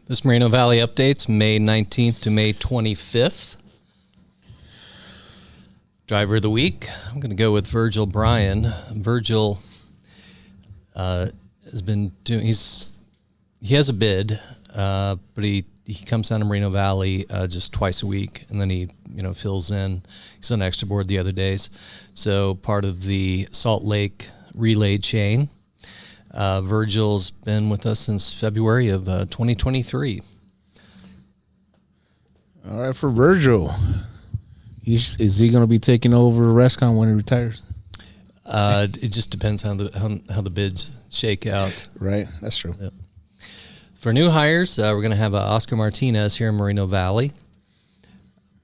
This Moreno Valley updates May 19th to May 25th. Driver of the week, I'm going to go with Virgil Bryan. Virgil has been doing, he has a bid, but he comes down to Moreno Valley just twice a week, and then he fills in. He's on extra board the other days. So part of the Salt Lake relay chain. Virgil's been with us since February of 2023. All right, for Virgil, is he going to be taking over Rescon when he retires? It just depends how the bids shake out. Right, that's true. Yep. For new hires, we're going to have Oscar Martinez here in Moreno Valley.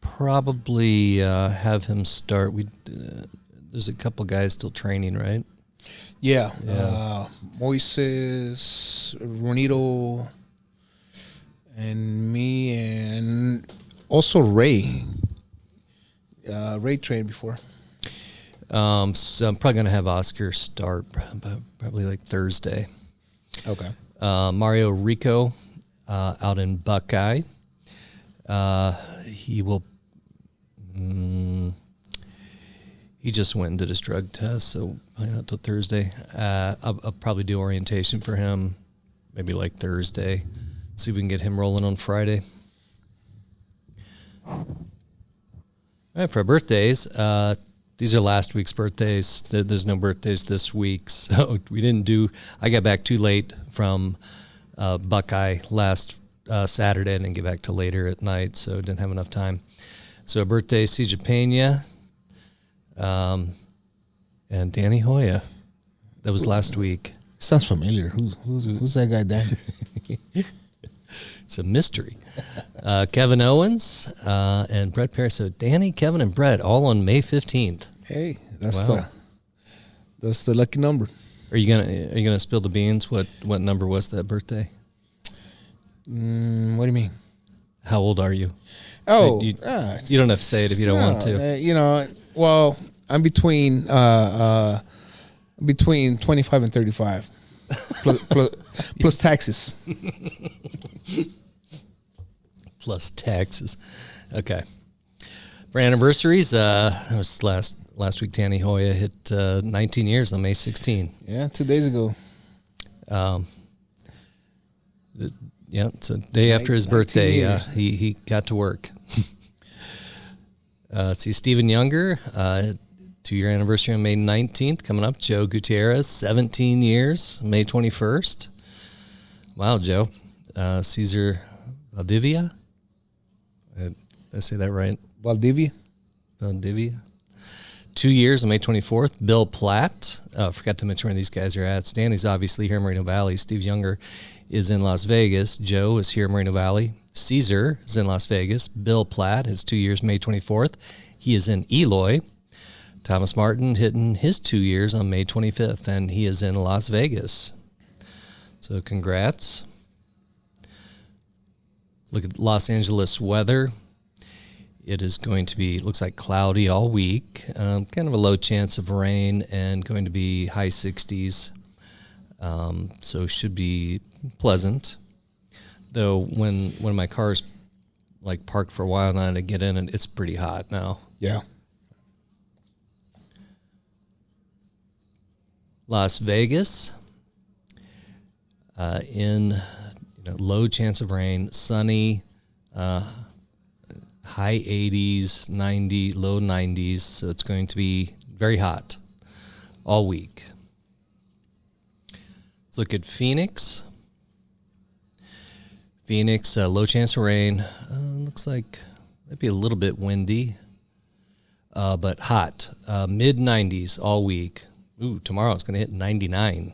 Probably have him start. There's a couple guys still training, right? Yeah. Moises, Ronito, and me, and also Ray. Ray trained before. So I'm probably going to have Oscar start probably like Thursday. Okay. Mario Rico out in Buckeye. He will. He just went and did his drug test, so probably not till Thursday. I'll probably do orientation for him, maybe like Thursday. See if we can get him rolling on Friday. All right, for our birthdays, these are last week's birthdays. There's no birthdays this week, so we didn't do. I got back too late from Buckeye last Saturday. I didn't get back till later at night, so didn't have enough time. So, birthday, CJ Pena. And Danny Hoya. That was last week. Sounds familiar. Who's that guy, Dan? It's a mystery. Kevin Owens and Brett Perry. So Danny, Kevin, and Brett all on May 15th. Hey, that's the lucky number. Are you gonna spill the beans? What number was that birthday? What do you mean? How old are you? Oh, you don't have to say it if you don't want to. Well, I'm between 25 and 35, plus taxes. Plus taxes. Okay. For anniversaries, it was last week. Danny Hoya hit 19 years on May 16. Yeah, 2 days ago. So day after his birthday, he got to work. See Steven Younger, 2-year anniversary on May 19th coming up. Joe Gutierrez, 17 years, May 21st. Wow, Joe. Cesar Valdivia. Did I say that right? Valdivia. 2 years on May 24th. Bill Platt. Forgot to mention where these guys are at. Stanley's obviously here in Moreno Valley. Steve Younger is in Las Vegas. Joe is here in Moreno Valley. Caesar is in Las Vegas. Bill Platt, his 2 years, May 24th. He is in Eloy. Thomas Martin hitting his 2 years on May 25th, and he is in Las Vegas. So congrats. Look at Los Angeles weather. It is going to be, looks like cloudy all week. Kind of a low chance of rain and going to be high 60s. So should be pleasant. Though when my car's like parked for a while now to get in, and it's pretty hot now. Yeah. Las Vegas, in low chance of rain, sunny, high 80s, 90, low 90s. So it's going to be very hot all week. Let's look at Phoenix. Phoenix, low chance of rain. Looks like might be a little bit windy, but hot. Mid 90s all week. Ooh, tomorrow it's going to hit 99.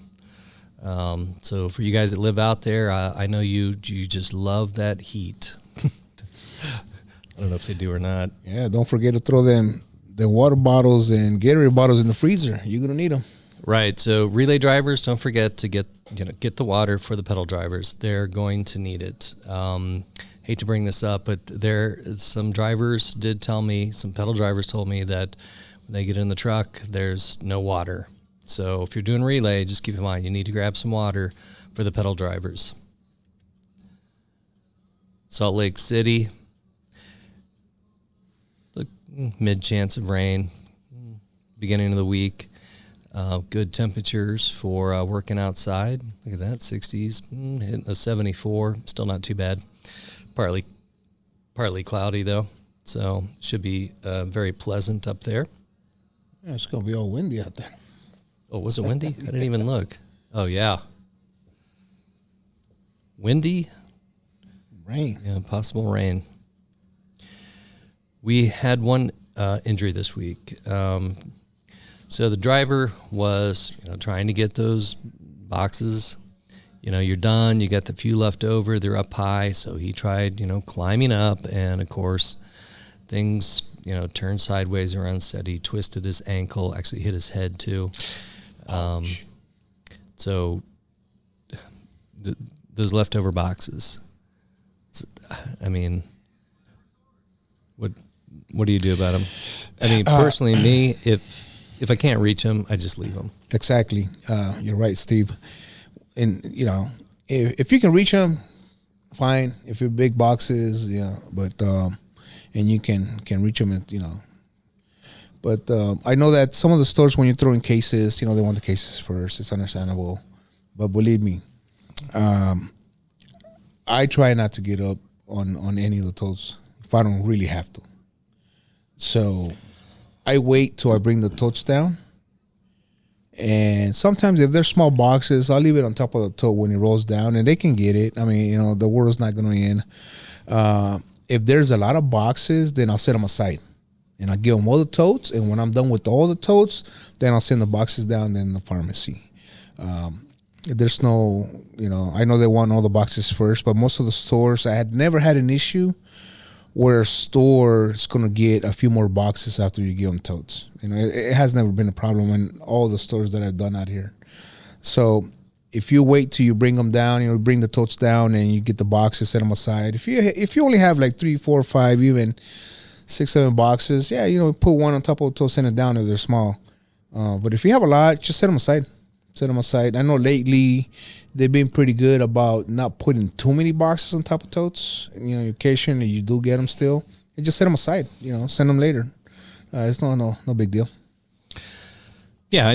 So for you guys that live out there, I know you just love that heat. I don't know if they do or not. Yeah, don't forget to throw the water bottles and Gatorade bottles in the freezer. You're going to need them. Right. So relay drivers, don't forget to get the water for the pedal drivers. They're going to need it. Hate to bring this up, but some drivers did tell me, some pedal drivers told me that when they get in the truck, there's no water. So if you're doing relay, just keep in mind you need to grab some water for the pedal drivers. Salt Lake City, look, mid chance of rain, beginning of the week. Good temperatures for working outside. Look at that, 60s, hitting a 74. Still not too bad. Partly cloudy though, so should be very pleasant up there. Yeah, it's gonna be all windy out there. Oh, was it windy? I didn't even look. Oh yeah, windy. Rain. Yeah, possible rain. We had one injury this week. So the driver was, trying to get those boxes. You're done. You got the few left over. They're up high. So he tried, climbing up. And, of course, things, turned sideways or unsteady, twisted his ankle, actually hit his head, too. So those leftover boxes, I mean, what do you do about them? I mean, personally, me, if I can't reach them, I just leave them. Exactly. You're right, Steve. And, if you can reach them, fine. If you're big boxes, but, and you can reach them, But I know that some of the stores, when you throw in cases, they want the cases first. It's understandable. But believe me, I try not to get up on any of the totes if I don't really have to. So I wait till I bring the totes down. And sometimes if they're small boxes, I'll leave it on top of the tote when it rolls down, and they can get it. I mean, the world's not going to end. If there's a lot of boxes, then I'll set them aside. And I'll give them all the totes. And when I'm done with all the totes, then I'll send the boxes down in the pharmacy. There's no, I know they want all the boxes first, but most of the stores, I had never had an issue where a store is going to get a few more boxes after you give them totes. It has never been a problem in all the stores that I've done out here. So if you wait till you bring them down, bring the totes down and you get the boxes, set them aside. If you only have like 3, 4, 5, even 6, 7 boxes, put one on top of the tote, send it down if they're small. But if you have a lot, just set them aside. Set them aside. I know lately they've been pretty good about not putting too many boxes on top of totes. Occasionally you do get them still. And just set them aside. Send them later. It's no big deal. Yeah,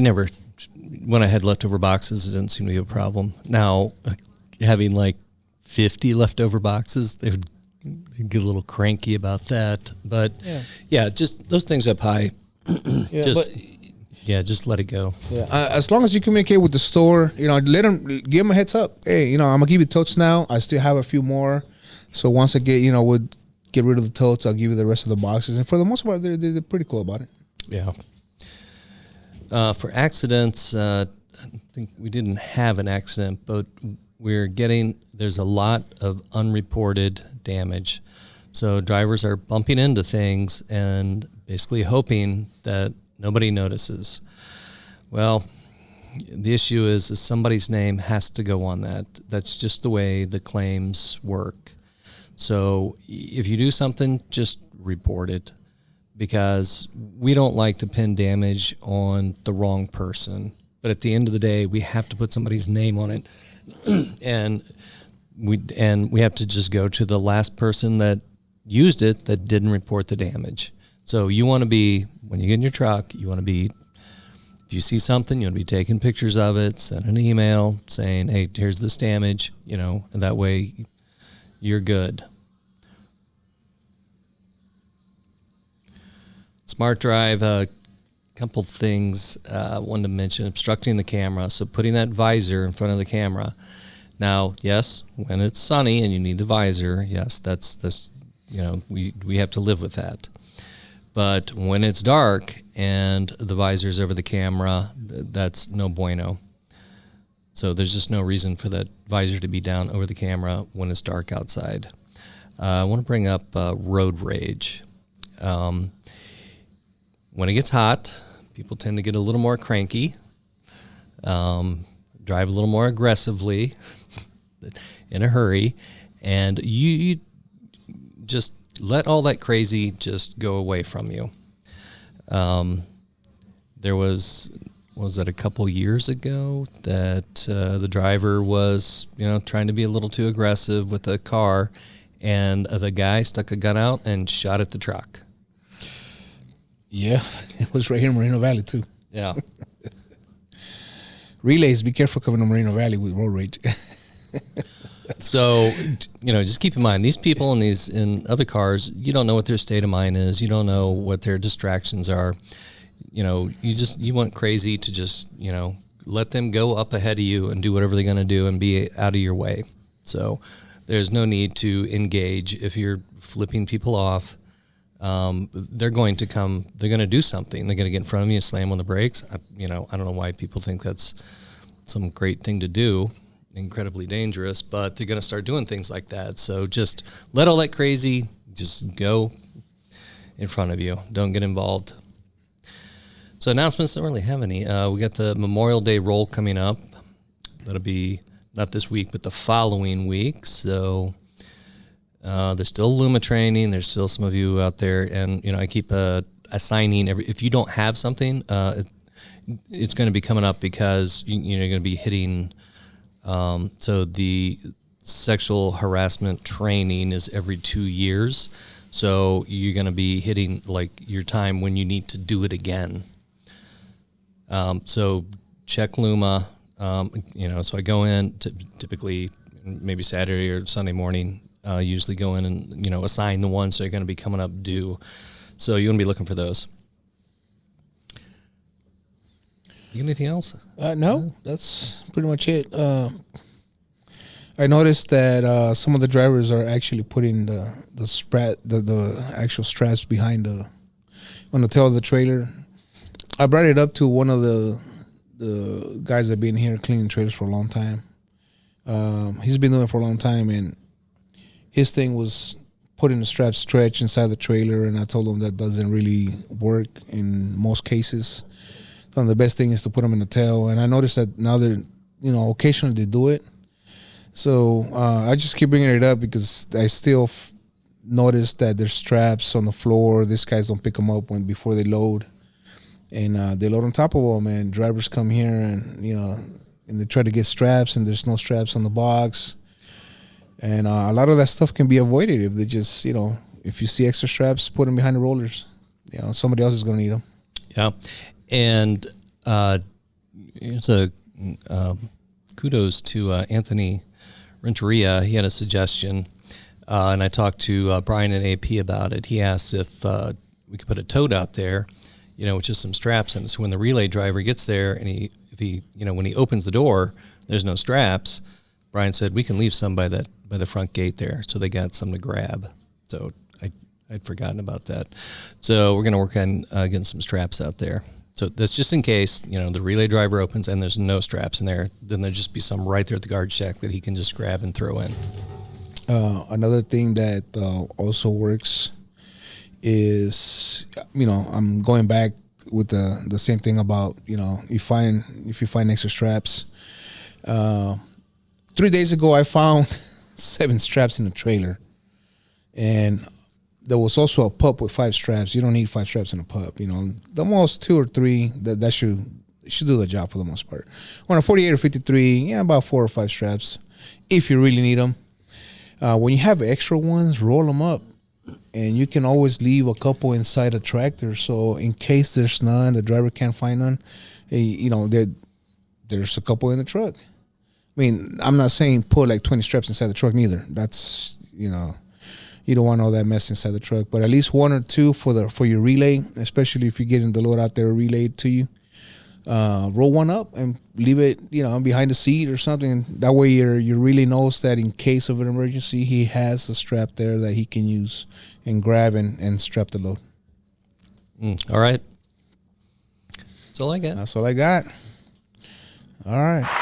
when I had leftover boxes, it didn't seem to be a problem. Now, having like 50 leftover boxes, they'd get a little cranky about that. But yeah, just those things up high. Just let it go. Yeah. As long as you communicate with the store, give them a heads up. Hey, I'm gonna give you totes now. I still have a few more. So once I would get rid of the totes, I'll give you the rest of the boxes. And for the most part, they're pretty cool about it. Yeah. For accidents, I think we didn't have an accident, but there's a lot of unreported damage. So drivers are bumping into things and basically hoping that nobody notices. Well, the issue is somebody's name has to go on that. That's just the way the claims work. So if you do something, just report it, because we don't like to pin damage on the wrong person. But at the end of the day, we have to put somebody's name on it. and we have to just go to the last person that used it that didn't report the damage. So you want to be, when you get in your truck, if you see something, you want to be taking pictures of it, send an email saying, hey, here's this damage, and that way you're good. Smart Drive, a couple things I wanted to mention. Obstructing the camera, so putting that visor in front of the camera. Now, yes, when it's sunny and you need the visor, yes, that's we have to live with that. But when it's dark and the visor's over the camera, that's no bueno. So there's just no reason for that visor to be down over the camera when it's dark outside. I want to bring up road rage. When it gets hot, people tend to get a little more cranky, drive a little more aggressively in a hurry, and you just let all that crazy just go away from you. There was that a couple years ago that the driver was, trying to be a little too aggressive with a car, and the guy stuck a gun out and shot at the truck. Yeah, it was right here in Moreno Valley too. Yeah. Relays, be careful coming to Moreno Valley with road rage. So, just keep in mind, these people in other cars, you don't know what their state of mind is. You don't know what their distractions are. You want crazy to just, let them go up ahead of you and do whatever they're going to do and be out of your way. So there's no need to engage. If you're flipping people off, they're going to do something. They're going to get in front of you and slam on the brakes. I don't know why people think that's some great thing to do. Incredibly dangerous, but they're going to start doing things like that. So just let all that crazy just go in front of you. Don't get involved. So announcements don't really have any. We got the Memorial Day roll coming up. That'll be not this week, but the following week. So there's still Luma training. There's still some of you out there, and I keep assigning if you don't have something, it's going to be coming up because you're going to be hitting. So the sexual harassment training is every 2 years. So you're going to be hitting like your time when you need to do it again. So check Luma. So I go in typically maybe Saturday or Sunday morning, usually go in and, assign the ones that are going to be coming up due. So you want to be looking for those. You got anything else? No, that's pretty much it. I noticed that some of the drivers are actually putting the actual straps behind on the tail of the trailer. I brought it up to one of the guys that have been here cleaning trailers for a long time. He's been doing it for a long time, and his thing was putting the strap stretch inside the trailer, and I told him that doesn't really work in most cases. The best thing is to put them in the tail, and I noticed that now they're, occasionally they do it. So I just keep bringing it up because I still notice that there's straps on the floor. These guys don't pick them up before they load, and they load on top of them. And drivers come here and and they try to get straps, and there's no straps on the box. And a lot of that stuff can be avoided if they just if you see extra straps, put them behind the rollers. Somebody else is going to need them. Yeah. And it's kudos to Anthony Renteria. He had a suggestion, and I talked to Brian and AP about it. He asked if we could put a tote out there, with just some straps in it. So when the relay driver gets there and when he opens the door, there's no straps. Brian said we can leave some by the front gate there, so they got some to grab. So I'd forgotten about that. So we're going to work on getting some straps out there. So that's just in case, the relay driver opens and there's no straps in there. Then there'll just be some right there at the guard shack that he can just grab and throw in. Another thing that also works is, I'm going back with the same thing about, if you find extra straps. 3 days ago, I found 7 straps in the trailer, and there was also a pup with 5 straps. You don't need 5 straps in a pup. The most 2 or 3 that should do the job for the most part. On a 48 or 53, about 4 or 5 straps if you really need them. When you have extra ones, roll them up, and you can always leave a couple inside a tractor. So in case there's none, the driver can't find none. There's a couple in the truck. I mean, I'm not saying put like 20 straps inside the truck neither. That's you don't want all that mess inside the truck, but at least 1 or 2 for your relay, especially if you're getting the load out there relayed to you. Roll one up and leave it, behind the seat or something. That way your relay knows that in case of an emergency, he has a strap there that he can use and grab and strap the load. All right. That's all I got. That's all I got. All right.